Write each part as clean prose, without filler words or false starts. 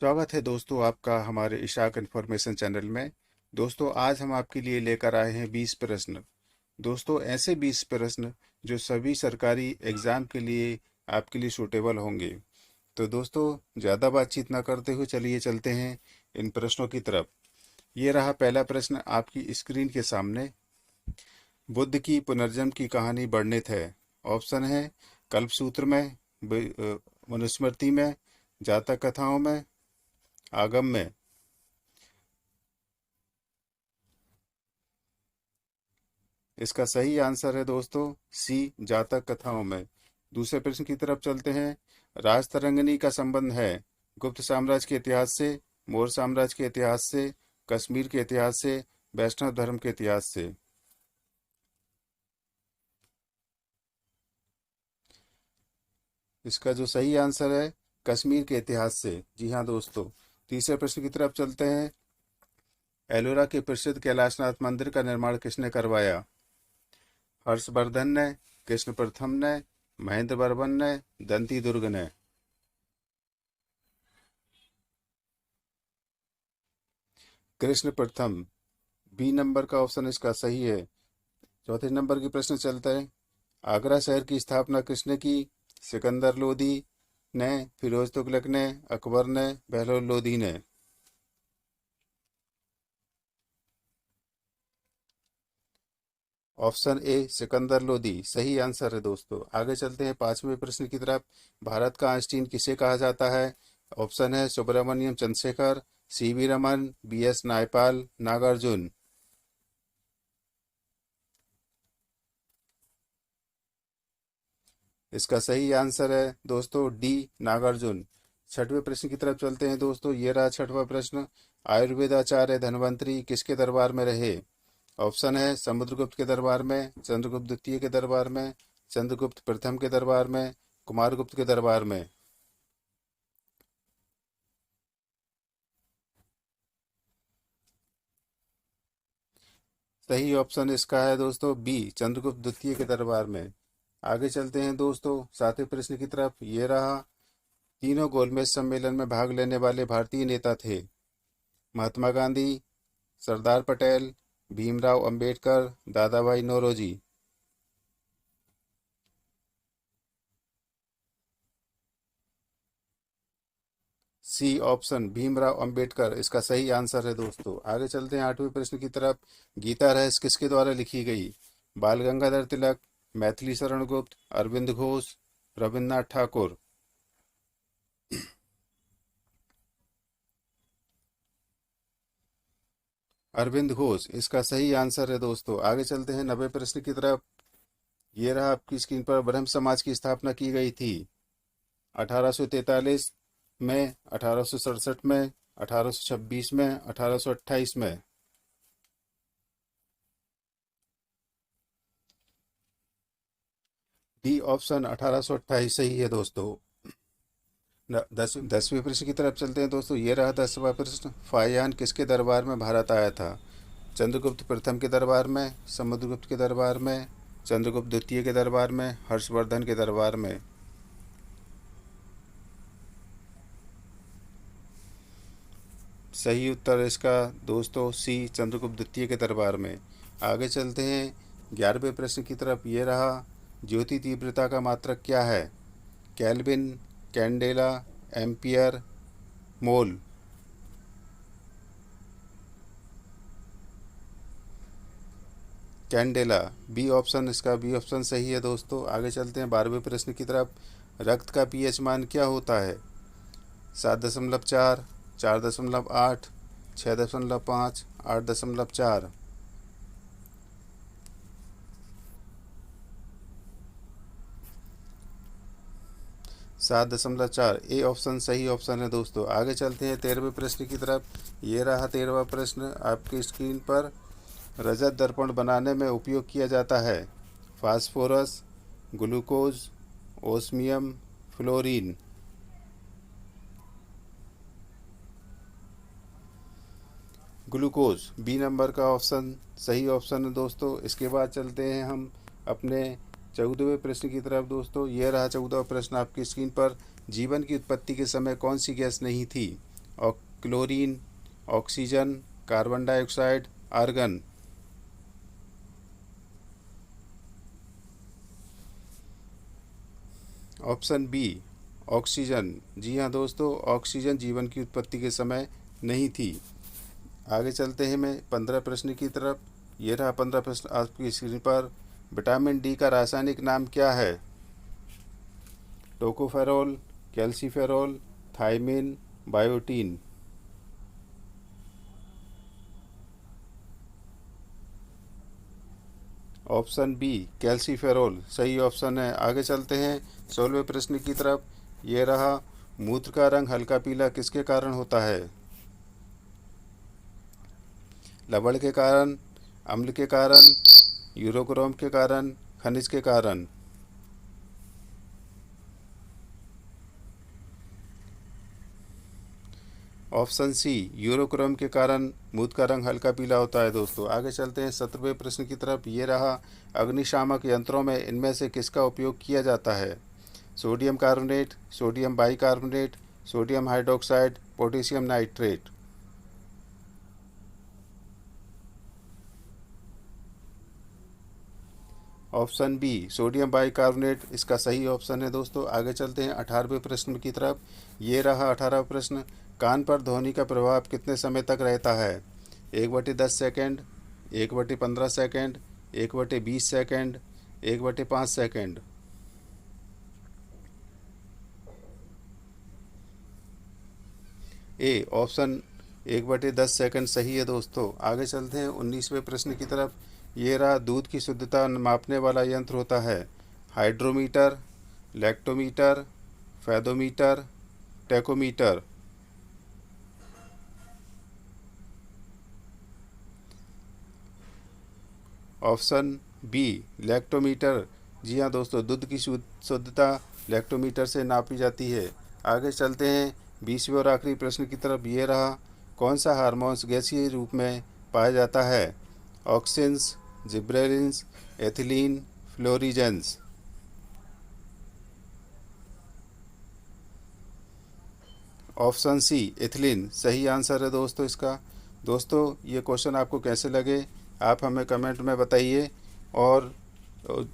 स्वागत है दोस्तों आपका हमारे इशाक इन्फॉर्मेशन चैनल में। दोस्तों आज हम आपके लिए लेकर आए हैं 20 प्रश्न। दोस्तों ऐसे 20 प्रश्न जो सभी सरकारी एग्जाम के लिए आपके लिए सूटेबल होंगे। तो दोस्तों ज़्यादा बातचीत न करते हुए चलिए चलते हैं इन प्रश्नों की तरफ। ये रहा पहला प्रश्न आपकी स्क्रीन के सामने। बुद्ध की पुनर्जन्म की कहानी वर्णित है। ऑप्शन है कल्पसूत्र में, मनुस्मृति में, जातक कथाओं में, आगम में। इसका सही आंसर है दोस्तों सी, जातक कथाओं में। दूसरे प्रश्न की तरफ चलते हैं। राजतरंगिणी का संबंध है गुप्त साम्राज्य के इतिहास से, मौर्य साम्राज्य के इतिहास से, कश्मीर के इतिहास से, वैष्णव धर्म के इतिहास से। इसका जो सही आंसर है कश्मीर के इतिहास से। जी हाँ दोस्तों। तीसरे प्रश्न की तरफ चलते हैं। एलोरा के प्रसिद्ध कैलाशनाथ मंदिर का निर्माण किसने करवाया? हर्षवर्धन ने, कृष्ण प्रथम ने, महेंद्र वर्मन ने, दंती दुर्ग ने। कृष्ण प्रथम, बी नंबर का ऑप्शन इसका सही है। चौथे नंबर की प्रश्न चलता है। आगरा शहर की स्थापना किसने की? सिकंदर लोदी ने, फिरोज तुगलक ने, अकबर ने, बहलोल लोदी ने। ऑप्शन ए सिकंदर लोदी सही आंसर है दोस्तों। आगे चलते हैं पांचवें प्रश्न की तरफ। भारत का आइंस्टीन किसे कहा जाता है? ऑप्शन है सुब्रमण्यम चंद्रशेखर, सीवी रमन, बीएस नायपाल, नागार्जुन। इसका सही आंसर है दोस्तों डी, नागार्जुन। छठवें प्रश्न की तरफ चलते हैं दोस्तों। ये रहा छठवां प्रश्न। आयुर्वेदाचार्य धन्वंतरी किसके दरबार में रहे? ऑप्शन है समुद्रगुप्त के दरबार में, चंद्रगुप्त द्वितीय के दरबार में, चंद्रगुप्त प्रथम के दरबार में, कुमारगुप्त के दरबार में। सही ऑप्शन इसका है दोस्तों बी, चंद्रगुप्त द्वितीय के दरबार में। आगे चलते हैं दोस्तों सातवें प्रश्न की तरफ। ये रहा। तीनों गोलमेज सम्मेलन में भाग लेने वाले भारतीय नेता थे। महात्मा गांधी, सरदार पटेल, भीमराव अंबेडकर, दादा भाई नौरोजी। सी ऑप्शन भीमराव अंबेडकर इसका सही आंसर है दोस्तों। आगे चलते हैं आठवें प्रश्न की तरफ। गीता रहस्य किसके द्वारा लिखी गई? बाल गंगाधर तिलक, मैथिली शरण गुप्त, अरविंद घोष, रविन्द्रनाथ ठाकुर। अरविंद घोष इसका सही आंसर है दोस्तों। आगे चलते हैं नवे प्रश्न की तरफ। ये रहा आपकी स्क्रीन पर। ब्रह्म समाज की स्थापना की गई थी 1843 में, 1867 में, 1826 में, 1828 में। डी ऑप्शन 1828 सही है दोस्तों। 10वें प्रश्न की तरफ चलते हैं दोस्तों। ये रहा 10वां प्रश्न। फाहियान किसके दरबार में भारत आया था? चंद्रगुप्त प्रथम के दरबार में, समुद्रगुप्त के दरबार में, चंद्रगुप्त द्वितीय के दरबार में, हर्षवर्धन के दरबार में। सही उत्तर इसका दोस्तों सी, चंद्रगुप्त द्वितीय के दरबार में। आगे चलते हैं 11वें प्रश्न की तरफ। ये रहा। ज्योति तीव्रता का मात्रक क्या है? केल्विन, कैंडेला, एम्पियर, मोल। कैंडेला, बी ऑप्शन इसका बी ऑप्शन सही है दोस्तों। आगे चलते हैं 12वें प्रश्न की तरफ। रक्त का पीएच मान क्या होता है? 7.4, 4.8, 6.5, 8.4। 7.4 ए ऑप्शन सही ऑप्शन है दोस्तों। आगे चलते हैं 13वें प्रश्न की तरफ। ये रहा 13वां प्रश्न आपकी स्क्रीन पर। रजत दर्पण बनाने में उपयोग किया जाता है phosphorus, glucose, osmium, fluorine. Glucose, B number का ऑप्शन सही ऑप्शन है दोस्तों। इसके बाद चलते हैं हम अपने 14वें प्रश्न की तरफ दोस्तों। यह रहा 14वां प्रश्न आपकी स्क्रीन पर। जीवन की उत्पत्ति के समय कौन सी गैस नहीं थी? Chlorine, oxygen, carbon dioxide, argon. Option B oxygen. जी हाँ दोस्तों, ऑक्सीजन जीवन की उत्पत्ति के समय नहीं थी। आगे चलते हैं मैं 15 प्रश्न की तरफ। ये रहा 15 प्रश्न आपकी स्क्रीन पर। विटामिन डी का रासायनिक नाम क्या है? Tocopherol, calciferol, thiamine, biotin. Option B calciferol सही ऑप्शन है। आगे चलते हैं 16वें प्रश्न की तरफ। ये रहा, मूत्र का रंग हल्का पीला किसके कारण होता है? लवण के कारण, अम्ल के कारण, यूरोक्रोम के कारण, खनिज के कारण। ऑप्शन सी यूरोक्रोम के कारण मूत्र का रंग हल्का पीला होता है दोस्तों। आगे चलते हैं 17वें प्रश्न की तरफ। ये रहा, अग्निशामक यंत्रों में इनमें से किसका उपयोग किया जाता है? Sodium carbonate, sodium bicarbonate, sodium hydroxide, potassium nitrate. Option B sodium bicarbonate इसका सही ऑप्शन है दोस्तों। आगे चलते हैं 18वें प्रश्न की तरफ। ये रहा 18वां प्रश्न, कान पर ध्वनि का प्रभाव कितने समय तक रहता है? 1/10 second, 1/15 second, 1/20 second, 1/5 second. A option 1/10 second सही है दोस्तों। आगे चलते हैं 19वें प्रश्न की तरफ। ये रहा, दूध की शुद्धता मापने वाला यंत्र होता है? Hydrometer, lactometer, fathometer, tachometer. Option B lactometer. जी हाँ दोस्तों, दूध की शुद्धता लैक्टोमीटर से नापी जाती है। आगे चलते हैं 20वें और आखिरी प्रश्न की तरफ। ये रहा, कौन सा हार्मोन्स गैसीय रूप में पाया जाता है? Auxins, gibberellins, ethylene, florigens. Option C ethylene सही आंसर है दोस्तों इसका। दोस्तों ये क्वेश्चन आपको कैसे लगे आप हमें कमेंट में बताइए, और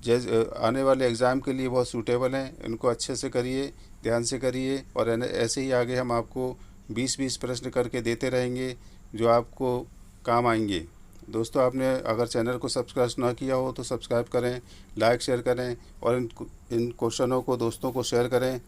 जैसे आने वाले एग्ज़ाम के लिए बहुत सूटेबल हैं, इनको अच्छे से करिए, ध्यान से करिए, और ऐसे ही आगे हम आपको 20-20 प्रश्न करके देते रहेंगे जो आपको काम आएंगे। दोस्तों आपने अगर चैनल को सब्सक्राइब ना किया हो तो सब्सक्राइब करें, लाइक शेयर करें, और इन क्वेश्चनों को दोस्तों को शेयर करें।